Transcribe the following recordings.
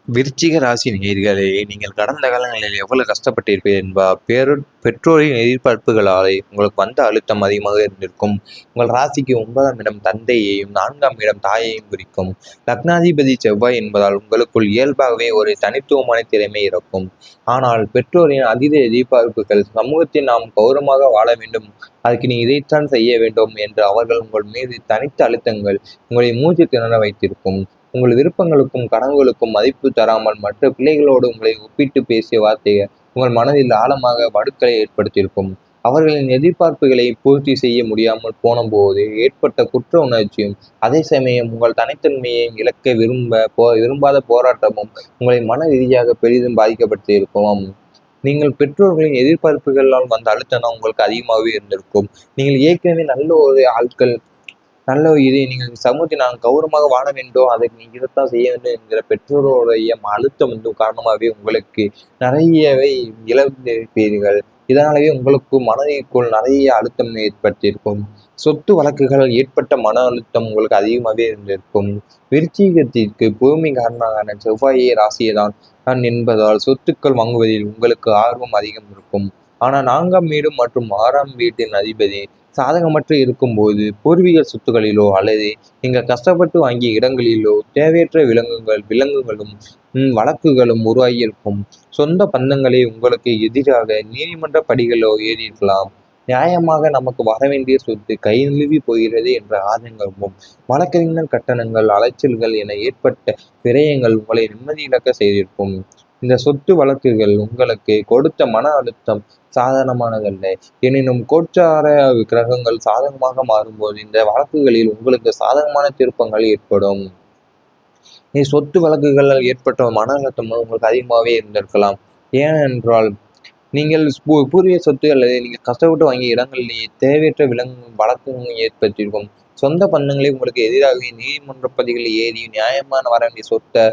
விருச்சிக ராசி நேயர்களே, நீங்கள் கடந்த காலங்களில் எவ்வளவு கஷ்டப்பட்டிருப்பீர்கள் என்பார். பெற்றோரின் எதிர்பார்ப்புகளாலே உங்களுக்கு வந்த அழுத்தம் அதிகமாக இருந்திருக்கும். உங்கள் ராசிக்கு 9ஆம் இடம் தந்தையையும் 4ஆம் இடம் தாயையும் குறிக்கும். லக்னாதிபதி செவ்வாய் என்பதால் உங்களுக்குள் இயல்பாகவே ஒரு தனித்துவமான திறமை இருக்கும். ஆனால் பெற்றோரின் அதீத எதிர்பார்ப்புகள், சமூகத்தில் நாம் கௌரவமாக வாழ வேண்டும், அதுக்கு நீ இதைத்தான் செய்ய வேண்டும் என்று அவர்கள் உங்கள் மீது தனித்த அழுத்தங்கள் உங்களை மூச்சு திணற வைத்திருக்கும். உங்கள் விருப்பங்களுக்கும் கனவுகளுக்கும் மதிப்பு தராமல் மற்ற பிள்ளைகளோடு உங்களை ஒப்பிட்டு பேசிய வார்த்தைகள் உங்கள் மனதில் ஆழமாக வடுக்களை ஏற்படுத்தியிருக்கும். அவர்களின் எதிர்பார்ப்புகளை பூர்த்தி செய்ய முடியாமல் போனபோது ஏற்பட்ட குற்ற உணர்ச்சியும், அதே சமயம் உங்கள் தனித்தன்மையை இழக்க விரும்பாத போராட்டமும் உங்களை மன ரீதியாக பெரிதும் பாதிக்கப்பட்டிருக்கும். நீங்கள் பெற்றோர்களின் எதிர்பார்ப்புகளால் வந்த அழுத்தம் தான் உங்களுக்கு அதிகமாகவே இருந்திருக்கும். நீங்கள் ஏற்கனவே நல்ல ஒரு ஆட்கள், நல்ல இது நீங்கள் சமூகத்தில் நான் கௌரவமாக வாழ வேண்டும், அதை நீங்கள் இதைத்தான் செய்ய வேண்டும் என்கிற பெற்றோருடைய அழுத்தம் காரணமாகவே உங்களுக்கு நிறையவே இழந்திருப்பீர்கள். இதனாலேயே உங்களுக்கு மனதிற்குள் நிறைய அழுத்தம் ஏற்பட்டிருக்கும். சொத்து வழக்குகள் ஏற்பட்ட மன அழுத்தம் உங்களுக்கு அதிகமாகவே இருந்திருக்கும். விருச்சிகத்திற்கு பூமி காரணமான செவ்வாயை ராசியை தான் என்பதால் சொத்துக்கள் வாங்குவதில் உங்களுக்கு ஆர்வம் அதிகம் இருக்கும். ஆனால் 4ஆம் வீடு மற்றும் 6ஆம் வீட்டின் அதிபதி சாதகமற்று இருக்கும்போது பூர்வீக சொத்துக்களிலோ அல்லது நீங்கள் கஷ்டப்பட்டு வாங்கிய இடங்களிலோ தேவையற்ற விலங்குகளும் வழக்குகளும் உருவாகியிருக்கும். சொந்த பந்தங்களே உங்களுக்கு எதிராக நீதிமன்ற படிகளோ ஏறியிருக்கலாம். நியாயமாக நமக்கு வரவேண்டிய சொத்து கை நழுவி போகிறது என்ற ஆதங்கமும், வழக்கறிஞர் கட்டணங்கள், அலைச்சல்கள் என ஏற்பட்ட விரயங்கள் உங்களை நிம்மதி இழக்க செய்திருக்கும். இந்த சொத்து வழக்குகள் உங்களுக்கு கொடுத்த மன அழுத்தம் சாதாரணமானதல்ல. எனினும் கோச்சார கிரகங்கள் சாதகமாக மாறும்போது இந்த வழக்குகளில் உங்களுக்கு சாதகமான திருப்பங்கள் ஏற்படும். சொத்து வழக்குகளால் ஏற்பட்ட மன அழுத்தம் உங்களுக்கு அதிகமாகவே இருந்திருக்கலாம். ஏனென்றால் நீங்கள் பூர்வீக சொத்து அல்லது நீங்கள் கஷ்டப்பட்டு வாங்கிய இடங்களிலேயே தேவையற்ற வழக்குகள் ஏற்பட்டிருக்கும். சொந்த பந்தங்களே உங்களுக்கு எதிராக நீதிமன்ற பதிகளில் ஏறி நியாயமான வர வேண்டிய சொத்தை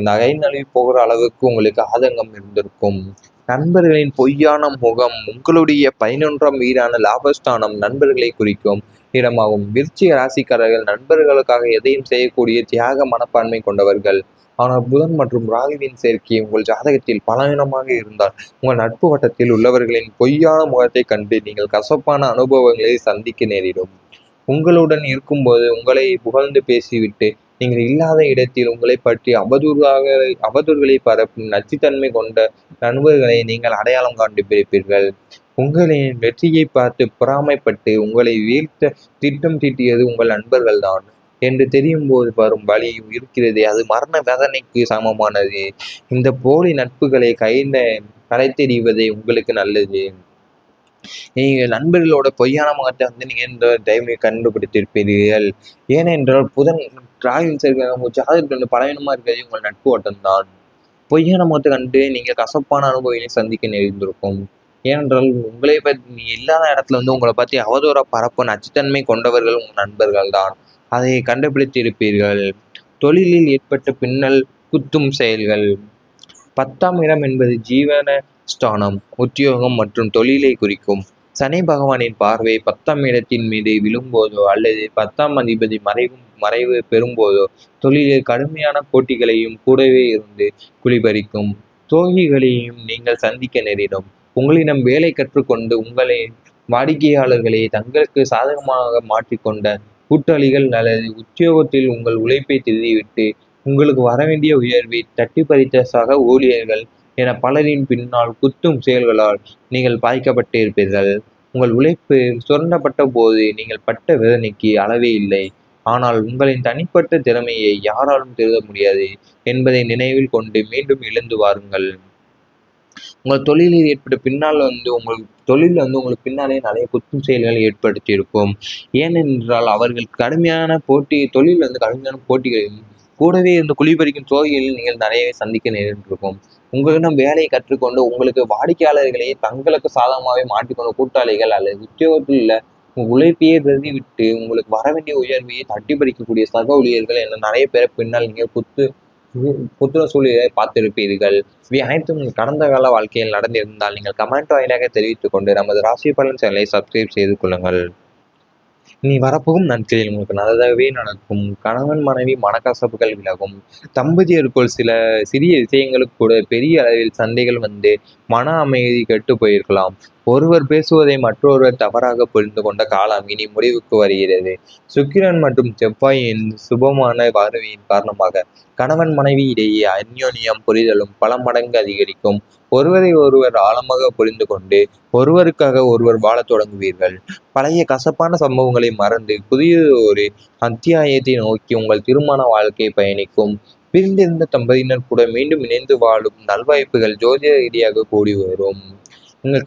நகை நழுவி போகிற அளவுக்கு உங்களுக்கு ஆதங்கம் இருந்திருக்கும். நண்பர்களின் பொய்யான முகம் உங்களுடைய 11ஆம் வீடான லாபஸ்தானம் நண்பர்களை குறிக்கும் இடமாகும். விருச்சிக ராசிக்காரர்கள் நண்பர்களுக்காக எதையும் செய்யக்கூடிய தியாக மனப்பான்மை கொண்டவர்கள். ஆனால் புதன் மற்றும் ராகுவின் சேர்க்கை உங்கள் ஜாதகத்தில் பலவீனமாக இருந்தால் உங்கள் நட்பு வட்டத்தில் உள்ளவர்களின் பொய்யான முகத்தை கண்டு நீங்கள் கசப்பான அனுபவங்களை சந்திக்க நேரிடும். உங்களுடன் இருக்கும்போது உங்களை புகழ்ந்து பேசிவிட்டு நீங்கள் இல்லாத இடத்தில் உங்களை பற்றி அவதூறுகளை பரப்பும் நச்சுத்தன்மை கொண்ட நண்பர்களை நீங்கள் அடையாளம் கண்டுபிடிப்பீர்கள். உங்களின் வெற்றியை பார்த்து பொறாமைப்பட்டு உங்களை வீழ்த்த திட்டம் தீட்டியது உங்கள் நண்பர்கள்தான் என்று தெரியும் போது வரும் வழி இருக்கிறது, அது மரண வேதனைக்கு சமமானது. இந்த போலி நட்புகளை கரைத்தெறிவதே உங்களுக்கு நல்லது. நீங்கள் நண்பர்களோட பொய்யான முகத்தை நீங்க இந்த டைமை கண்டுபிடித்திருப்பீர்கள். ஏனென்றால் புதன் டிராகின் சேர்க்க ஜாதகத்தில் பலவீனமா இருக்கிறது உங்கள் நட்பு வட்டம் தான். பொய்யான முகத்தை கண்டு நீங்கள் கசப்பான அனுபவங்களை சந்திக்க நேர்ந்திருக்கும். ஏனென்றால் உங்களை பற்றி நீ இல்லாத இடத்துல உங்களை பற்றி அவதூற பரப்பும் நச்சுத்தன்மை கொண்டவர்கள் உங்கள் நண்பர்கள் தான். அதை கண்டுபிடித்திருப்பீர்கள். தொழிலில் ஏற்பட்ட பின்னல் குத்தும் செயல்கள். 10ஆம் இடம் என்பது ஜீவன ஸ்தானம், உத்தியோகம் மற்றும் தொழிலை குறிக்கும். சனி பகவானின் பார்வை 10ஆம் இடத்தின் மீது விழும்போதோ அல்லது 10ஆம் அதிபதி மறைவு பெறும்போதோ தொழிலில் கடுமையான போட்டிகளையும் கூடவே இருந்து குளிபறிக்கும் தோழிகளையும் நீங்கள் சந்திக்க நேரிடும். உங்களிடம் வேலை கற்றுக்கொண்டு உங்களை வாடிக்கையாளர்களை தங்களுக்கு சாதகமாக மாற்றிக்கொண்ட கூட்டாளிகள் அல்லது உத்தியோகத்தில் உங்கள் உழைப்பை திருதிவிட்டு உங்களுக்கு வரவேண்டிய உயர்வை தட்டி பறித்த சக ஊழியர்கள் என பலரின் பின்னால் குத்தும் செயல்களால் நீங்கள் பாதிக்கப்பட்டு இருப்பீர்கள். உங்கள் உழைப்பு சுரண்டப்பட்ட போது நீங்கள் பட்ட வேதனைக்கு அளவே இல்லை. ஆனால் உங்களின் தனிப்பட்ட திறமையை யாராலும் திருத முடியாது என்பதை நினைவில் கொண்டு மீண்டும் எழுந்து வாருங்கள். உங்கள் தொழிலில் ஏற்பட்ட பின்னால் உங்கள் தொழில் உங்களுக்கு பின்னாலே நிறைய குற்றம் செயல்களை ஏற்படுத்தி இருக்கும். ஏனென்றால் அவர்கள் கடுமையான போட்டி, தொழில் கடுமையான போட்டிகளையும் கூடவே குளிபறிக்கும் தோல்விகளில் நீங்கள் நிறையவே சந்திக்க நேரிட்டிருக்கும். உங்களிடம் வேலையை கற்றுக்கொண்டு உங்களுக்கு வாடிக்கையாளர்களையே தங்களுக்கு சாதகமாகவே மாற்றிக்கொண்ட கூட்டாளிகள் அல்லது உத்தியோகத்தில் உள்ள உழைப்பையே விட்டு உங்களுக்கு வர வேண்டிய உயர்வையை தட்டி பறிக்கக்கூடிய சக ஊழியர்கள் என நிறைய பேரை பின்னால் நீங்கள் புத்திர சூழலை பார்த்திருப்பீர்கள். இவை அனைத்தும் கடந்த கால வாழ்க்கையில் நடந்திருந்தால் நீங்கள் கமெண்ட் வாயிலாக தெரிவித்துக் கொண்டு நமது ராசி பலன் சேனலை சப்ஸ்கிரைப் செய்து கொள்ளுங்கள். இனி வரப்போகும் நாட்களில் உங்களுக்கு நல்லதாகவே நடக்கும். கணவன் மனைவி மனக்கசப்புகள் விலகும். தம்பதியருக்குள் சில சிறிய விஷயங்களுக்கு கூட பெரிய அளவில் சண்டைகள் வந்து மன அமைதி கெட்டுப் போயிருக்கலாம். ஒருவர் பேசுவதை மற்றொருவர் தவறாக புரிந்து கொண்ட காலம் இனி முடிவுக்கு வருகிறது. சுக்கிரன் மற்றும் செவ்வாயின் சுபமான பார்வையின் காரணமாக கணவன் மனைவி இடையே அந்யோன்யம் புரிதலும் பல மடங்கு அதிகரிக்கும். ஒருவரை ஒருவர் ஆழமாக புரிந்து கொண்டு ஒருவருக்காக ஒருவர் வாழத் தொடங்குவீர்கள். பழைய கசப்பான சம்பவங்களை மறந்து புதிய ஒரு அத்தியாயத்தை நோக்கி உங்கள் திருமண வாழ்க்கை பயணிக்கும். பிரிந்திருந்த தம்பதியினர் கூட மீண்டும் இணைந்து வாழும் நல்வாய்ப்புகள் ஜோதிட ரீதியாக கூடி வரும்.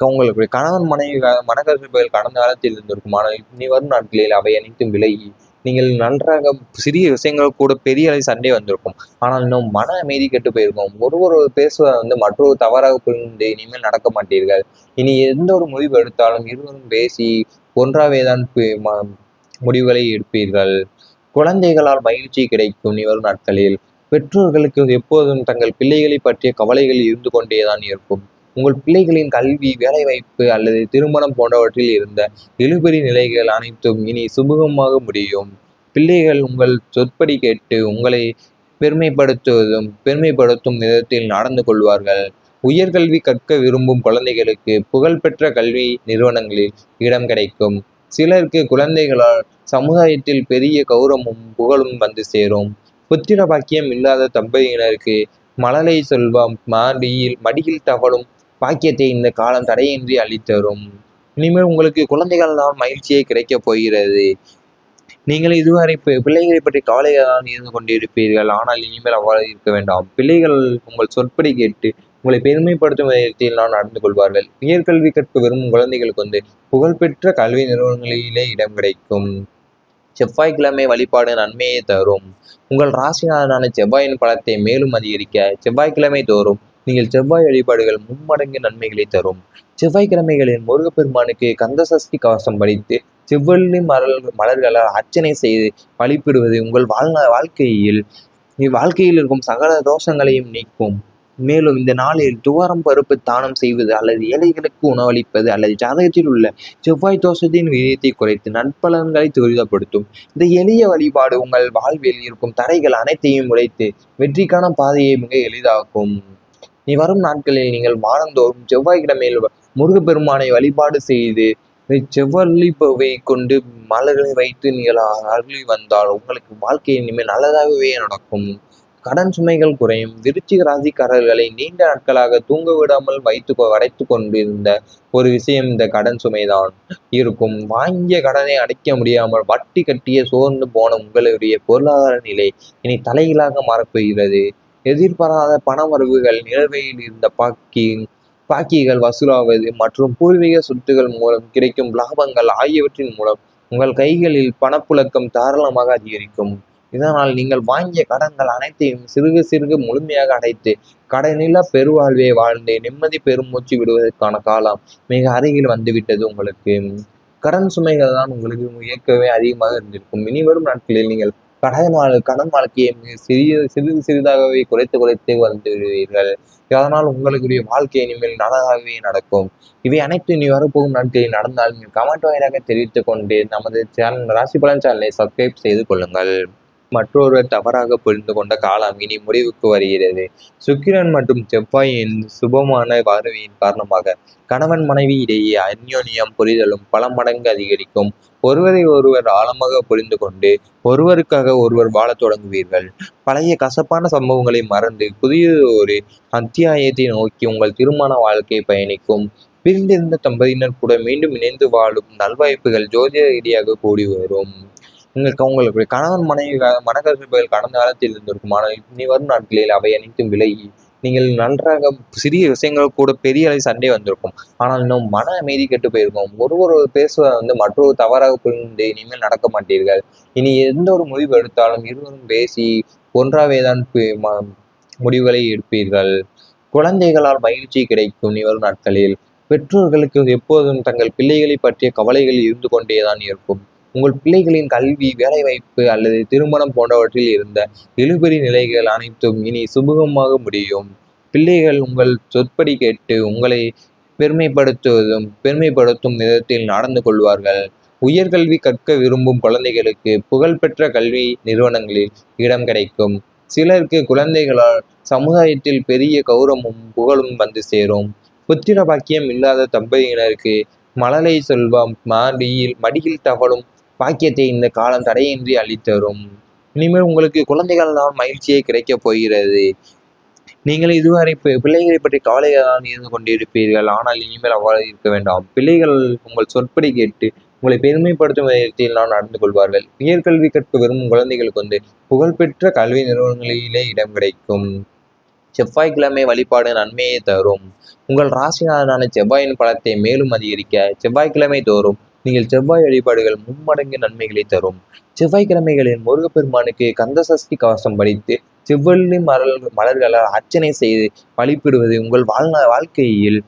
உங்களுக்கு கணவன் மனைவி மனக்கசப்புகள் கடந்த காலத்தில் இருந்திருக்கும். ஆனால் இனி வரும் நாட்களில் அவை அனைத்தும் விலகி நீங்கள் நன்றாக சிறிய விஷயங்கள் கூட பெரிய அளவில் சண்டை வந்திருக்கும். ஆனால் இன்னும் மன அமைதி கெட்டு போயிருக்கும். ஒருவர் பேசுவதை மற்றொரு தவறாக புரிந்து இனிமேல் நடக்க மாட்டீர்கள். இனி எந்த ஒரு முடிவு எடுத்தாலும் இருவரும் பேசி ஒன்றாவேதான் முடிவுகளை எடுப்பீர்கள். குழந்தைகளால் மகிழ்ச்சி கிடைக்கும் இனி வரும் நாட்களில். பெற்றோர்களுக்கு எப்போதும் தங்கள் பிள்ளைகளை பற்றிய கவலைகள் இருந்து கொண்டேதான் இருக்கும். உங்கள் பிள்ளைகளின் கல்வி, வேலைவாய்ப்பு அல்லது திருமணம் போன்றவற்றில் இருந்த இழுபறி நிலைகள் அனைத்தும் இனி சுமூகமாக முடியும். பிள்ளைகள் உங்கள் சொற்படி கேட்டு உங்களை பெருமைப்படுத்தும் விதத்தில் நடந்து கொள்வார்கள். உயர்கல்வி கற்க விரும்பும் குழந்தைகளுக்கு புகழ்பெற்ற கல்வி நிறுவனங்களில் இடம் கிடைக்கும். சிலருக்கு குழந்தைகளால் சமுதாயத்தில் பெரிய கௌரவமும் புகழும் வந்து சேரும். புத்திர பாக்கியம் இல்லாத தம்பதியினருக்கு மழலை செல்வம் மடியில் தவழும் பாக்கியத்தை இந்த காலம் தடையின்றி அளித்தரும். இனிமேல் உங்களுக்கு குழந்தைகளால் மகிழ்ச்சியே கிடைக்கப் போகிறது. நீங்கள் இதுவரை பிள்ளைகளை பற்றி கவலைகளால் இருந்து கொண்டிருப்பீர்கள். ஆனால் இனிமேல் அவ்வாறு இருக்க வேண்டாம். பிள்ளைகள் உங்கள் சொற்படி கேட்டு உங்களை பெருமைப்படுத்தும் விதத்தில் நான் நடந்து கொள்வார்கள். உயர்கல்வி கற்க விரும்பும் குழந்தைகளுக்கு புகழ்பெற்ற கல்வி நிறுவனங்களிலே இடம் கிடைக்கும். செவ்வாய்க்கிழமை வழிபாடு நன்மையை தரும். உங்கள் ராசிநாதனான செவ்வாயின் பலத்தை மேலும் அதிகரிக்க செவ்வாய்க்கிழமை தோறும் நீங்கள் செவ்வாய் வழிபாடுகள் மும்மடங்கு நன்மைகளை தரும். செவ்வாய்க்கிழமைகளில் முருகப்பெருமானுக்கு கந்தசஷ்டி கவசம் படித்து செவ்வள்ளி மலர்களால் அர்ச்சனை செய்து வழிபடுவது உங்கள் வாழ்க்கையில் இருக்கும் சகல தோஷங்களையும் நீக்கும். மேலும் இந்த நாளில் துவாரம் பருப்பு தானம் செய்வது அல்லது ஏழைகளுக்கு உணவளிப்பது அல்லது ஜாதகத்தில் உள்ள செவ்வாய் தோஷத்தின் விகிதத்தை குறைத்து நற்பலன்களை துரிதப்படுத்தும். இந்த எளிய வழிபாடு உங்கள் வாழ்வில் இருக்கும் தடைகள் அனைத்தையும் உடைத்து வெற்றிக்கான பாதையை மிக எளிதாக்கும். நீ வரும் நாட்களில் நீங்கள் வாரந்தோறும் செவ்வாய்க்கிழமையில் முருகப்பெருமானை வழிபாடு செய்து செவ்வள்ளிப்பூவை கொண்டு மலர்களை வைத்து நீங்கள் அருளி வந்தால் உங்களுக்கு வாழ்க்கை இனிமேல் நல்லதாகவே நடக்கும். கடன் சுமைகள் குறையும். விருச்சிக ராசிக்காரர்களை நீண்ட நாட்களாக தூங்க விடாமல் அடைத்து கொண்டிருந்த ஒரு விஷயம் இந்த கடன் சுமைதான் இருக்கும். வாங்கிய கடனை அடைக்க முடியாமல் வட்டி கட்டிய சோர்ந்து போன உங்களுடைய பொருளாதார நிலை இனி தலைகீழாக மாறப்போகிறது. எதிர்பாராத பண வரவுகள், நிலுவையில் இருந்த பாக்கிகள் வசூலாவது மற்றும் பூர்வீக சொத்துகள் மூலம் கிடைக்கும் லாபங்கள் ஆகியவற்றின் மூலம் உங்கள் கைகளில் பணப்புழக்கம் தாராளமாக அதிகரிக்கும். இதனால் நீங்கள் வாங்கிய கடன்கள் அனைத்தையும் சிறுக சிறுக முழுமையாக அடைத்து கடனில்லா பெருவாழ்வை வாழ்ந்து நிம்மதி பெருமூச்சு விடுவதற்கான காலம் மிக அருகில் வந்துவிட்டது. உங்களுக்கு கடன் சுமைகள் தான் உங்களுக்கு இயக்கவே அதிகமாக இருந்திருக்கும். இனி வரும் நாட்களில் நீங்கள் கடன் வாழ்க்கையை சிறிது சிறிதாகவே குறைத்து வந்து விடுவீர்கள். அதனால் உங்களுடைய வாழ்க்கை இனிமேல் நல்லதாகவே நடக்கும். இவை அனைத்து இனி வரப்போகும் நாட்களில் நடந்தால் நீங்கள் கமெண்ட் வாயிலாக தெரிவித்துக் கொண்டு நமது சேனல் ராசி பலன் சேனலை சப்ஸ்கிரைப் செய்து கொள்ளுங்கள். மற்றொருவர் தவறாக புரிந்து கொண்ட காலம் இனி முடிவுக்கு வருகிறது. சுக்கிரன் மற்றும் செவ்வாயின் சுபமான பார்வையின் காரணமாக கணவன் மனைவி இடையே அந்யோன்யம் புரிதலும் பல மடங்கு அதிகரிக்கும். ஒருவரை ஒருவர் ஆழமாக புரிந்து கொண்டு ஒருவருக்காக ஒருவர் வாழத் தொடங்குவீர்கள். பழைய கசப்பான சம்பவங்களை மறந்து புதிய ஒரு அத்தியாயத்தை நோக்கி உங்கள் திருமண வாழ்க்கை பயணிக்கும். பிரிந்திருந்த தம்பதியினர் கூட மீண்டும் இணைந்து வாழும் நல்வாய்ப்புகள் ஜோதிட ரீதியாக கூடி வரும். உங்களுக்கு கணவன் மனைவி மனக்கசப்புகள் கடந்த காலத்தில் இருந்திருக்கும். ஆனால் இனி வரும் நாட்களில் அவை அனைத்தும் விலகி நீங்கள் நன்றாக சிறிய விஷயங்கள் கூட பெரிய அளவில் சண்டை வந்திருக்கும். ஆனால் இன்னும் மன அமைதி கெட்டு போயிருக்கும். ஒருவர் பேசுவதை மற்றொரு தவறாக புரிந்து இனிமேல் நடக்க மாட்டீர்கள். இனி எந்த ஒரு முடிவு எடுத்தாலும் இருவரும் பேசி ஒன்றாவேதான் முடிவுகளை எடுப்பீர்கள். குழந்தைகளால் மகிழ்ச்சி கிடைக்கும் இனி வரும் நாட்களில். பெற்றோர்களுக்கு எப்போதும் தங்கள் பிள்ளைகளை பற்றிய கவலைகள் இருந்து கொண்டேதான் இருக்கும். உங்கள் பிள்ளைகளின் கல்வி, வேலைவாய்ப்பு அல்லது திருமணம் போன்றவற்றில் இருந்த இழுபறி நிலைகள் அனைத்தும் இனி சுமூகமாக முடியும். பிள்ளைகள் உங்கள் சொற்படி கேட்டு உங்களை பெருமைப்படுத்தும் விதத்தில் நடந்து கொள்வார்கள். உயர்கல்வி கற்க விரும்பும் குழந்தைகளுக்கு புகழ்பெற்ற கல்வி நிறுவனங்களில் இடம் கிடைக்கும். சிலருக்கு குழந்தைகளால் சமுதாயத்தில் பெரிய கௌரவமும் புகழும் வந்து சேரும். புத்திர பாக்கியம் இல்லாத தம்பதியினருக்கு மழலை செல்வம் மடியில் தவழும் பாக்கியத்தை இந்த காலம் தடையின்றி அளித்தரும். இனிமேல் உங்களுக்கு குழந்தைகள் தான் மகிழ்ச்சியே கிடைக்கப் போகிறது. நீங்கள் இதுவரை பிள்ளைகளை பற்றி கவலையாக இருந்து கொண்டிருப்பீர்கள். ஆனால் இனிமேல் அவ்வாறு இருக்க வேண்டாம். பிள்ளைகள் உங்கள் சொற்படி கேட்டு உங்களை பெருமைப்படுத்தும் விதத்தில் நான் நடந்து கொள்வார்கள். உயர்கல்வி கற்க விரும்பும் குழந்தைகளுக்கு புகழ்பெற்ற கல்வி நிறுவனங்களிலே இடம் கிடைக்கும். செவ்வாய்க்கிழமை வழிபாடு நன்மையை தரும். உங்கள் ராசிநாதனான செவ்வாயின் பலத்தை மேலும் அதிகரிக்க செவ்வாய்க்கிழமை தோறும் நீங்கள் செவ்வாய் வழிபாடுகள் மும்மடங்கு நன்மைகளை தரும். செவ்வாய்க்கிழமைகளில் முருகப்பெருமானுக்கு கந்தசஷ்டி கவசம் படித்து செவ்வள்ளி மலர்களால் அர்ச்சனை செய்து வழிபடுவது உங்கள் வாழ்க்கையில்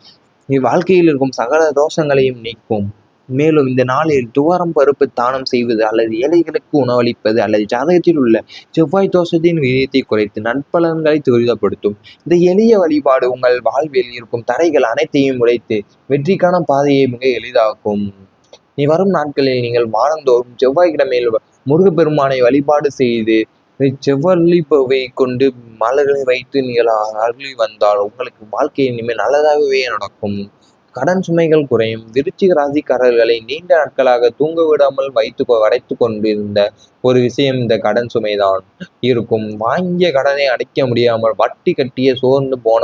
இருக்கும் சகல தோஷங்களையும் நீக்கும். மேலும் இந்த நாளில் துவரம் பருப்பு தானம் செய்வது அல்லது ஏழைகளுக்கு உணவளிப்பது அல்லது ஜாதகத்தில் உள்ள செவ்வாய் தோஷத்தின் விகிதத்தை குறைத்து நற்பலன்களை துரிதப்படுத்தும். இந்த எளிய வழிபாடு உங்கள் வாழ்வில் இருக்கும் தடைகள் அனைத்தையும் உடைத்து வெற்றிக்கான பாதையை மிக எளிதாக்கும். நீ வரும் நாட்களில் நீங்கள் வாரந்தோறும் செவ்வாய்க்கிழமையில் முருகப்பெருமானை வழிபாடு செய்து செவ்வள்ளிப்பூவை கொண்டு மலர்களை வைத்து நீங்கள் அருளி வந்தால் உங்களுக்கு வாழ்க்கை இனிமேல் நல்லதாகவே நடக்கும். கடன் சுமைகள் குறையும். விருச்சிக ராசிக்காரர்களை நீண்ட நாட்களாக தூங்க விடாமல் அடைத்து கொண்டிருந்த ஒரு விஷயம் இந்த கடன் சுமைதான் இருக்கும். வாங்கிய கடனை அடைக்க முடியாமல் வட்டி கட்டிய சோர்ந்து போன